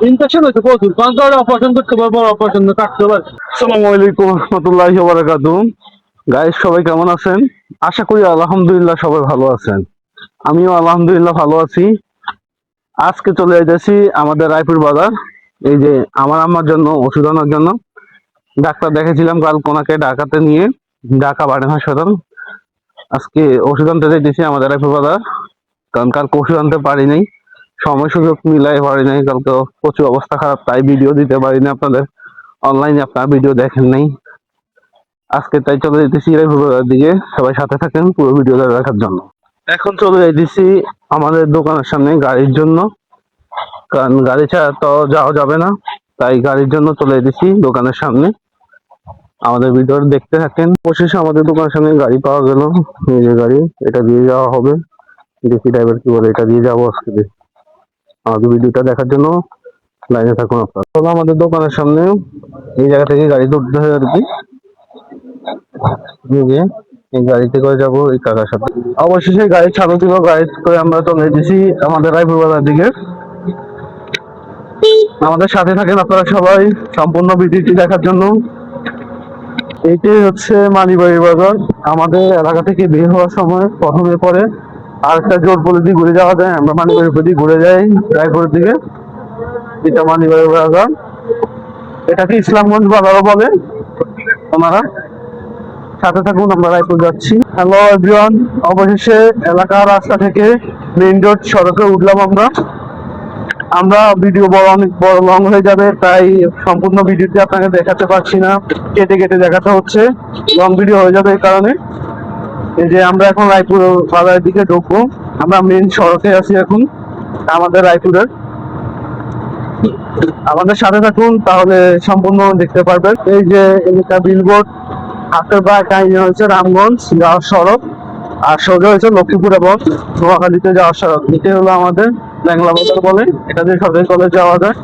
Infection হয়েছে প্রচুর, কারণ অপারেশন করতে পারবো, অপারেশন কাটতে পারবো। আসসালামু আলাইকুম রহমতুল্লাহি ওয়া বারাকাতুহু। গাইস, সবাই কেমন আছেন? আশা করি আলহামদুলিল্লাহ সবাই ভালো আছেন। আমিও আলহামদুলিল্লাহ ভালো আছি। আজকে চলে যাইতেছি আমাদের রায়পুর বাজার। এই যে আমার আম্মার জন্য ওষুধ আনার জন্য। ডাক্তার দেখেছিলাম কাল কোনাকে ঢাকাতে নিয়ে, ঢাকা বাড়ি হাসপাতাল। আজকে ওষুধ আনতে যাইতেছি আমাদের রায়পুর বাজার, কারণ কালকে ওষুধ আনতে পারি নাই, সময় সুযোগ মিলাই পারি নাই। কালকে প্রচুর অবস্থা খারাপ, তাই ভিডিও দিতে পারিনি আপনাদের। অনলাইনে আপনারা ভিডিও দেখেন নাই। আজকে তাই চলে যেতেছি রায়পুরার দিকে, সবাই সাথে থাকেন পুরো ভিডিওটা দেখার জন্য। এখন চলে যাইতেছি আমাদের দোকানের সামনে গাড়ির জন্য, কারণ গাড়ি ছাড়া তো যাওয়া যাবে না, তাই গাড়ির জন্য চলে যেতেছি দোকানের সামনে। আমাদের ভিডিওটা দেখতে থাকেন। অবশেষে আমাদের দোকানের সামনে গাড়ি পাওয়া গেল। এই যে গাড়ি, এটা দিয়ে যাওয়া হবে। দেখি ড্রাইভার কি বলে, এটা দিয়ে যাবো আজকে। আমাদের ভিডিওটা দেখার জন্য লাইনে থাকুন আপনারা। চলো আমাদের দোকানের সামনে, এই জায়গা থেকে গাড়ি উঠতে হয় আর কি। এই গাড়িতে করে যাবো এই কাকার সাথে। অবশেষে গাড়ি চালু দিল, গাড়ি করে আমরা চলে এসেছি আমাদের রায়পুর বাজার দিকে। আমাদের সাথে থাকেন আপনারা সবাই সম্পূর্ণ ভিডিওটি দেখার জন্য। এইটাই হচ্ছে মানিবাড়ি বাজার। আমাদের এলাকা থেকে বের হওয়ার সময় প্রথমে পরে আর একটা জোর পলি দিয়ে ঘুরে যাওয়া যায়, আমরা মানিবাড়ির প্রতি ঘুরে যাই রায়পুরের দিকে। এটা মানিবাড়ি বাজার, এটাকে ইসলামগঞ্জ বাজারও বলে ওনারা। সাথে থাকুন, আমরা রায়পুর যাচ্ছি। হ্যালো এভরিওয়ান, অবশেষে এলাকার রাস্তা থেকে মেইন রোড সড়কে উঠলাম আমরা। আমরা ভিডিও অনেক বড় লং হয়ে যাবে, তাই সম্পূর্ণ ভিডিওটি আপনাকে দেখাতে পারছি না, কেটে কেটে দেখাতে হচ্ছে, লং ভিডিও হয়ে যাবে এই কারণে। এই যে আমরা এখন রায়পুর বাজারের দিকে ঢুকবো। আমরা মেইন সড়কে আছি এখন আমাদের রায়পুরের। আমাদের সাথে থাকুন, তাহলে সম্পূর্ণ দেখতে পারবেন। এই যে এলাকা বিলবোর্ড, হাতের বা কাহিনী হয়েছে রামগঞ্জ যাওয়ার সড়ক, আর সোজা হয়েছে লক্ষ্মীপুর এবং নোয়াখালীতে যাওয়ার সড়ক। এটাই হলো আমাদের ল্যাংলা বাজার বলে, এটা দিয়ে সরকারি কলেজ যাওয়া যায়।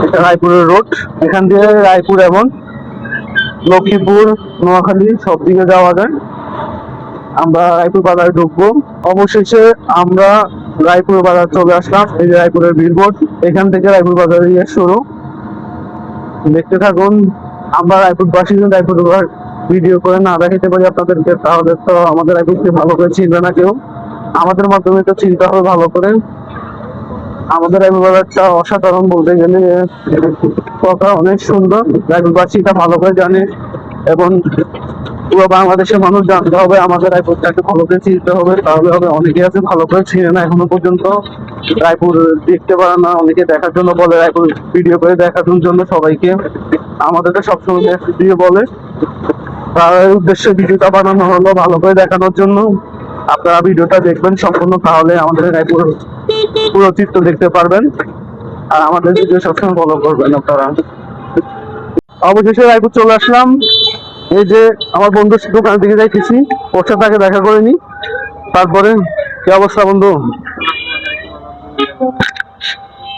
এটা রায়পুরের রোড, এখান দিয়ে রায়পুর এবং লক্ষ্মীপুর নোয়াখালী সব দিকে যাওয়া যায়। আমরা রায়পুর বাজারে ঢুকবো। অবশেষে আমরা রায়পুর বাজার চলে আসলাম। এই যে রায়পুরের বিলবোর্ড, এখান থেকে রায়পুর বাজারে গিয়ে শুরু। দেখতে থাকুন। আমরা রায়পুরবাসী রায়পুর ভিডিও করে না দেখাতে পারি আপনাদেরকে, তাহলে তো আমাদের রায়পুরকে ভালো করে চিনবে না কেউ। আমাদের মাধ্যমে তো চিন্তা হবে ভালো করে। আমাদের রায়পুর বাজারটা অসাধারণ বলতে গেলে, কথা অনেক সুন্দর। রায়পুরবাসী এটা ভালো করে জানে এবং পুরো বাংলাদেশের মানুষ জানতে হবে আমাদের রায়পুরটাকে ভালো করে চিনতে হবে, তাহলে হবে। অনেকে আছে ভালো করে চিনে না এখনো পর্যন্ত, রায়পুর দেখতে পারে না, অনেকে দেখার জন্য বলে রায়পুর ভিডিও করে দেখানোর জন্য সবাইকে। আমাদেরকে সবসময় ভিডিও বলে, তার উদ্দেশ্যে ভিডিওটা বানানো হলো ভালো করে দেখানোর জন্য। আপনারা ভিডিওটা দেখবেন সম্পূর্ণ, তাহলে আমাদের রায়পুর পুরো চিত্র দেখতে পারবেন। আর আমাদের ভিডিও সবসময় ফলো করবেন আপনারা। অবশেষে রায়পুর চলে আসলাম। এই যে আমার বন্ধুর দোকানের দিকে যাইতেছি, ওর সাথে আগে দেখা করে নি, তারপরে। কি অবস্থা বন্ধু,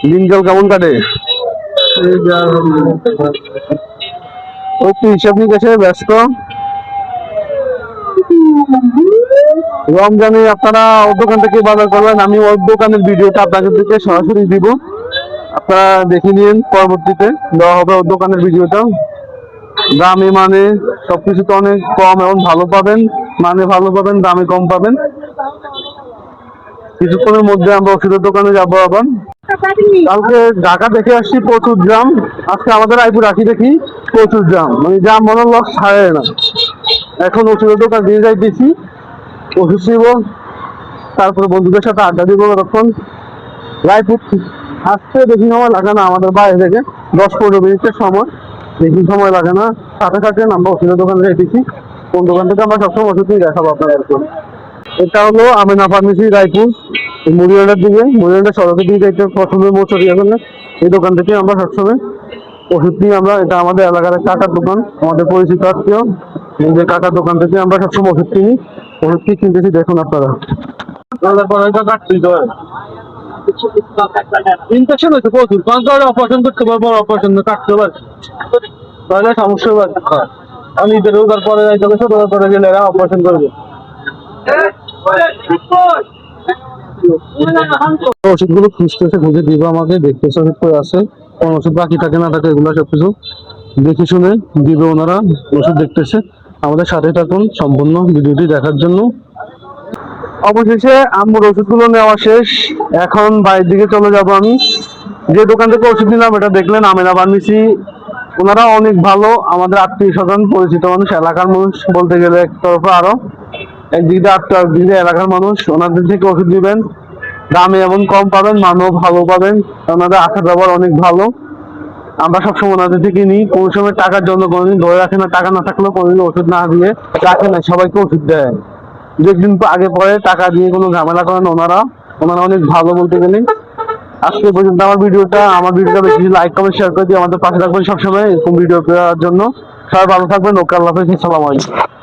দিনকাল কেমন কাটে? ওই তো হিসাব নিকাশে ব্যস্ত। রমজানে আপনারা ওর দোকান থেকে বাজার করবেন, আমি ওর দোকানের ভিডিওটা আপনাদের দিকে সরাসরি দিব, আপনারা দেখে নিন। পরবর্তীতে দেওয়া হবে ওর দোকানের ভিডিওটা। দামে মানে সবকিছু তো অনেক কম এবং ভালো পাবেন, মানে ভালো পাবেন, দামে কম পাবেন। কিছুক্ষণের মধ্যে আমরা ওষুধের দোকানে যাবো আবার। কালকে ঢাকা দেখে আসছি প্রচুর জাম, আজকে আমাদের রায়পুর আসি দেখি প্রচুর জাম, মানে জাম মনে লক ছাড়ে না। এখন ওষুধের দোকান দিয়ে যাইতেছি, ওষুধ নিব, তারপরে বন্ধুদের সাথে আড্ডা দিব। তখন রায়পুর আসতে বেশি সময় লাগে না, আমাদের বাইরে থেকে 10-15 মিনিটের সময়, বেশি সময় লাগে না। সাথে সাথে আমরা ওষুধের দোকানে যাইতেছি। কোন দোকান থেকে আমরা সবসময় ওষুধ নিয়ে দেখাবো আপনাদেরকে। এটা হলো আমিনা ফার্মেসি রায়পুর, মুড়িয়াটার দিকে, মুড়িয়াটা সড়কের দিকে যাইতে প্রথমে মোচরিয়া গেলে এই দোকান থেকে আমরা সবসময় ওষুধ নিই আমরা। এটা আমাদের এলাকার কাকার দোকান, আমাদের পরিচিত আত্মীয়। এই যে কাকার দোকান থেকে আমরা সবসময় ওষুধ কিনি। ওষুধ কি কিনতেছি দেখুন আপনারা। ইনফেকশন হয়েছে প্রচুর, কারণ অপারেশন করতে পারবো, অপারেশন কাটতে পারবো, তাহলে সমস্যা হবে। আমি ঈদের রোজার পরে যাইতে হবে, রোজার পরে গেলে এরা অপারেশন করবে। ওষুধগুলো খুঁজতেছে, খুঁজে দিব আমাকে, দেখতেছে ওষুধ করে আছে, কোন ওষুধ বাকি থাকে না থাকে এগুলো সবকিছু দেখে শুনে দিবে ওনারা। ওষুধ দেখতেছে, আমাদের সাথে থাকুন সম্পূর্ণ ভিডিওটি দেখার জন্য। অবশেষে আম্মুর ওষুধগুলো নেওয়া শেষ, এখন বাড়ির দিকে চলে যাব আমি। যে দোকান থেকে ওষুধ নিলাম এটা দেখলেন আমেনা ফার্মেসি, ওনারা অনেক ভালো, আমাদের আত্মীয় স্বজন পরিচিত মানুষ, এলাকার মানুষ বলতে গেলে এক তরফে, আরো একদিক দিয়ে আত্মীয়, একদিক দিয়ে এলাকার মানুষ। ওনাদের থেকে ওষুধ দিবেন, দামে এমন কম পাবেন, মানও ভালো পাবেন, ওনাদের আচার ব্যবহার অনেক ভালো। আমরা সবসময় ওনাদের থেকে নিই, কোনো সময় টাকার জন্য কোনোদিন ধরে রাখে না, টাকা না থাকলেও কোনোদিন ওষুধ না দিয়ে রাখে না, সবাইকে ওষুধ দেয়। দু একদিন আগে পরে টাকা দিয়ে কোনো ঝামেলা করেন ওনারা, ওনারা অনেক ভালো বলতে গেলে। আজকে পর্যন্ত আমার ভিডিওটা বেশি লাইক কমেন্ট শেয়ার করে দিয়ে আমাদের পাশে থাকবেন সবসময় এরকম ভিডিও দেওয়ার জন্য। সবাই ভালো থাকবেন, ওকে, আল্লাহ হাফেজ, আসসালামু আলাইকুম।